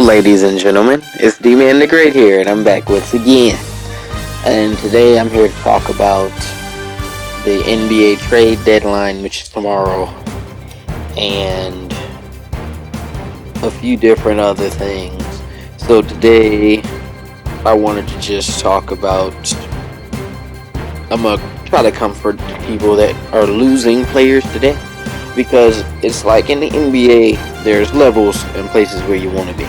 ladies and gentlemen, it's D-Man the Great here, and I'm back once again. And today I'm here to talk about the NBA trade deadline, which is tomorrow, and a few different other things. So today, I wanted to just talk about, I'm going to try to comfort people that are losing players today, because it's like in the NBA, there's levels and places where you want to be.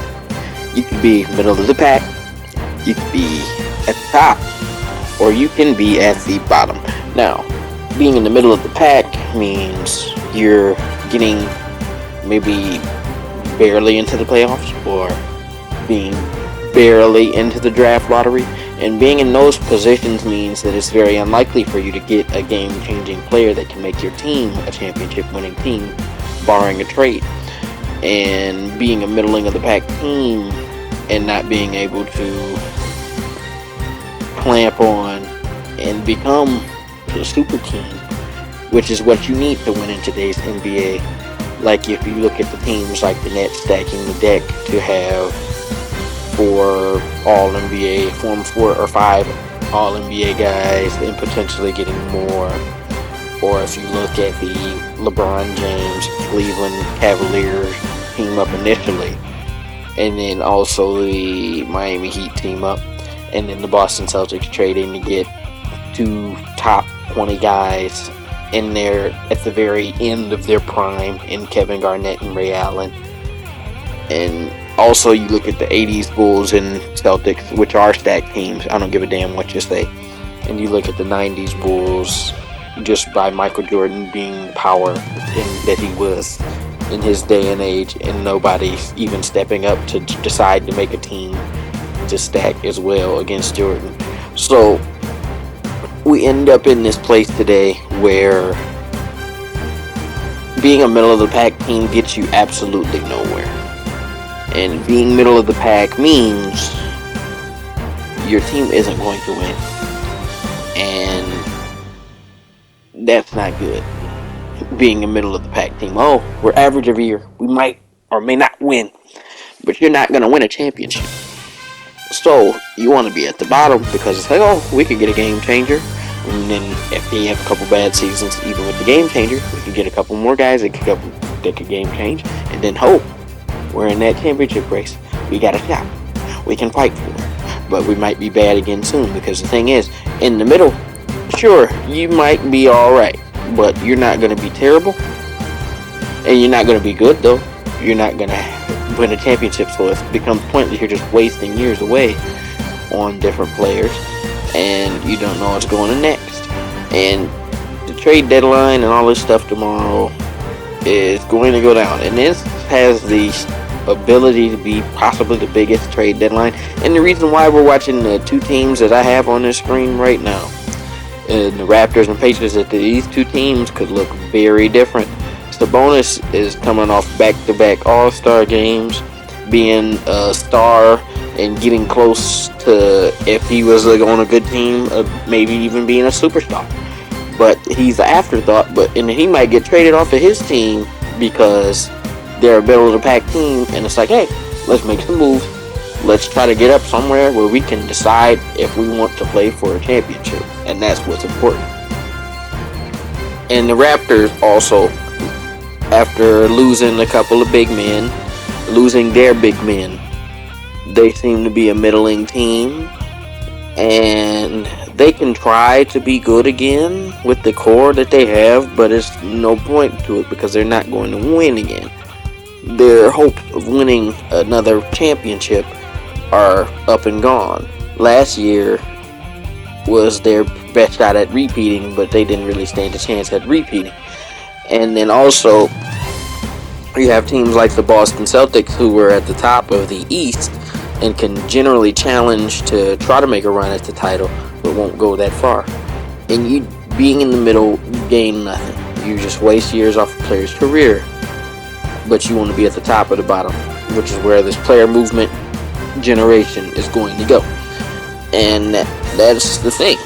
You can be middle of the pack, you can be at the top, or you can be at the bottom. Now, being in the middle of the pack means you're getting maybe barely into the playoffs, or being barely into the draft lottery. And being in those positions means that it's very unlikely for you to get a game-changing player that can make your team a championship-winning team, barring a trade. And being a middling-of-the-pack team and not being able to clamp on and become a super team, which is what you need to win in today's NBA. Like if you look at the teams like the Nets stacking the deck to have 4 All-NBA, 4 or 5 All-NBA guys, and potentially getting more. Or if you look at the LeBron James Cleveland Cavaliers team up initially, and then also the Miami Heat team up, and then the Boston Celtics trading to get 2 top 20 guys in there at the very end of their prime in Kevin Garnett and Ray Allen. And also you look at the 80s Bulls and Celtics, which are stacked teams. I don't give a damn what you say. And you look at the 90s Bulls, just by Michael Jordan being the power that he was in his day and age, and nobody even stepping up to decide to make a team to stack as well against Jordan. So we end up in this place today where being a middle of the pack team gets you absolutely nowhere. And being middle of the pack means your team isn't going to win. And that's not good. Being a middle of the pack team. Oh, we're average every year. We might or may not win. But you're not going to win a championship. So you want to be at the bottom because it's like, oh, we could get a game changer. And then if they have a couple bad seasons, even with the game changer, we could get a couple more guys that could game change. And then hope. We're in that championship race. We got a shot. We can fight for it. But we might be bad again soon, because the thing is, in the middle, sure, you might be alright, but you're not going to be terrible. And you're not going to be good, though. You're not going to win a championship, so it becomes pointless. You're just wasting years away on different players, and you don't know what's going on next. And the trade deadline and all this stuff tomorrow is going to go down. And this has the ability to be possibly the biggest trade deadline. And the reason why we're watching the 2 teams that I have on this screen right now, the Raptors and Pacers, that these 2 teams could look very different. Sabonis is coming off back-to-back All-Star games, being a star and getting close to, if he was on a good team, maybe even being a superstar. But he's the afterthought, and he might get traded off of his team because they're a middle-of-the-pack team, and it's like, hey, let's make some moves. Let's try to get up somewhere where we can decide if we want to play for a championship, and that's what's important. And the Raptors also, after losing a couple of big men, losing their big men, they seem to be a middling team, and they can try to be good again with the core that they have, but it's no point to it because they're not going to win again. Their hope of winning another championship are up and gone. Last year was their best shot at repeating, but they didn't really stand a chance at repeating. And then also, you have teams like the Boston Celtics, who were at the top of the East and can generally challenge to try to make a run at the title, but won't go that far. And you being in the middle, you gain nothing. You just waste years off a player's career. But you want to be at the top of the bottom, which is where this player movement generation is going to go. And that's the thing.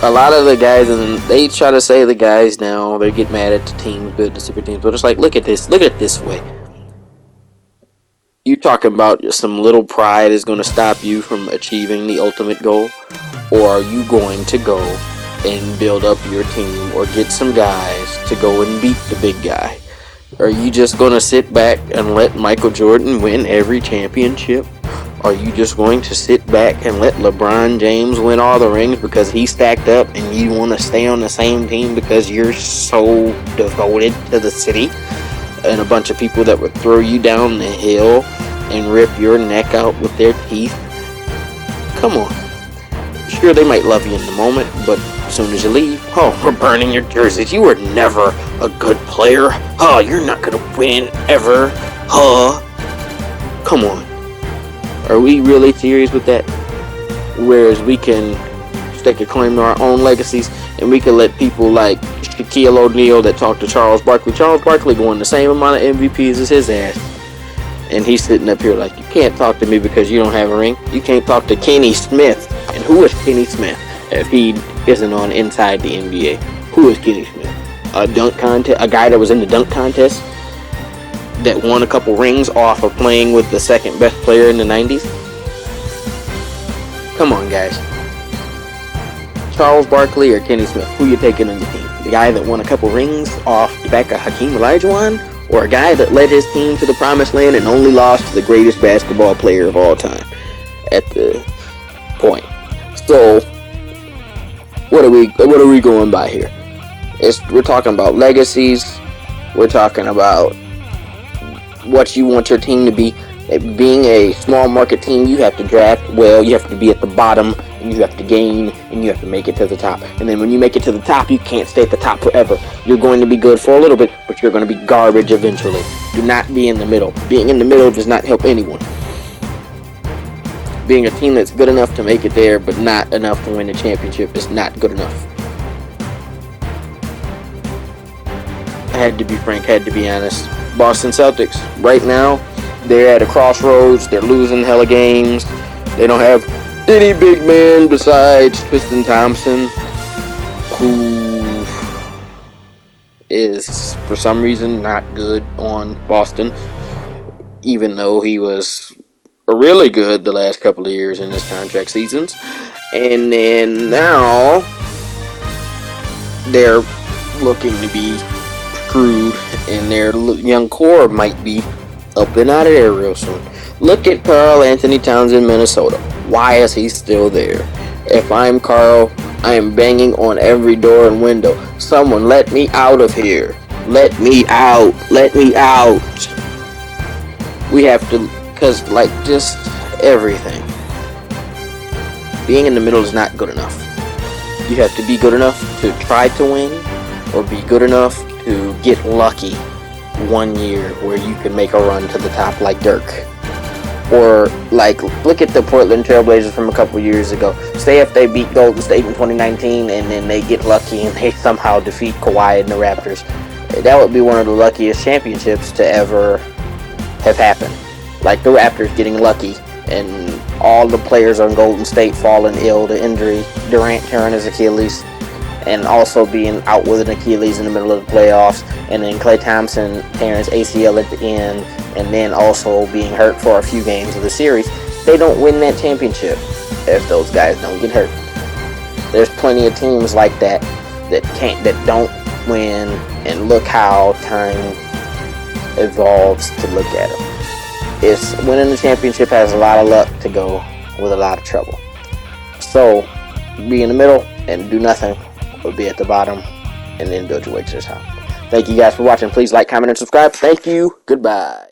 A lot of the guys, and they try to say the guys now, they get mad at the team, good, the super teams, but it's like, look at this way. You talking about some little pride is going to stop you from achieving the ultimate goal? Or are you going to go and build up your team or get some guys to go and beat the big guy? Are you just going to sit back and let Michael Jordan win every championship? Are you just going to sit back and let LeBron James win all the rings because he stacked up and you want to stay on the same team because you're so devoted to the city? And a bunch of people that would throw you down the hill and rip your neck out with their teeth? Come on. Sure, they might love you in the moment, but as soon as you leave, oh, we're burning your jerseys. You were never a good player. Oh, you're not going to win ever. Huh? Come on. Are we really serious with that? Whereas we can stake a claim to our own legacies, and we can let people like Shaquille O'Neal that talk to Charles Barkley. Charles Barkley going the same amount of MVPs as his ass. And he's sitting up here like, you can't talk to me because you don't have a ring. You can't talk to Kenny Smith. And who is Kenny Smith if he isn't on Inside the NBA? Who is Kenny Smith? A dunk contest, a guy that was in the dunk contest that won a couple rings off of playing with the second best player in the 90s? Come on, guys. Charles Barkley or Kenny Smith? Who you taking on your team? The guy that won a couple rings off the back of Hakeem Olajuwon? Or a guy that led his team to the promised land and only lost to the greatest basketball player of all time at the point? So, what are we going by here? We're talking about legacies. We're talking about what you want your team to be. Being a small market team, you have to draft well, you have to be at the bottom, and you have to gain, and you have to make it to the top. And then when you make it to the top, you can't stay at the top forever. You're going to be good for a little bit, but you're going to be garbage eventually. Do not be in the middle. Being in the middle does not help anyone. Being a team that's good enough to make it there, but not enough to win the championship is not good enough. I had to be frank, had to be honest. Boston Celtics, right now, they're at a crossroads. They're losing hella games. They don't have any big man besides Tristan Thompson, who is, for some reason, not good on Boston, even though he was really good the last couple of years in his contract seasons. And then now, they're looking to be screwed, and their young core might be up and out of there real soon. Look at Karl Anthony Towns in Minnesota. Why is he still there? If I'm Karl, I am banging on every door and window. Someone let me out of here. Let me out. Let me out. We have to, because like just everything. Being in the middle is not good enough. You have to be good enough to try to win, or be good enough to get lucky one year where you can make a run to the top like Dirk. Or like, look at the Portland Trailblazers from a couple years ago. Say if they beat Golden State in 2019 and then they get lucky and they somehow defeat Kawhi and the Raptors. That would be one of the luckiest championships to ever have happened. Like the Raptors getting lucky and all the players on Golden State falling ill to injury. Durant tearing his Achilles, and also being out with an Achilles in the middle of the playoffs, and then Klay Thompson tearing his ACL at the end, and then also being hurt for a few games of the series. They don't win that championship if those guys don't get hurt. There's plenty of teams like that that don't win, and look how time evolves to look at them. It's winning the championship has a lot of luck to go with a lot of trouble. So be in the middle and do nothing, or be at the bottom and then build your way to the top. Thank you guys for watching. Please like, comment, and subscribe. Thank you. Goodbye.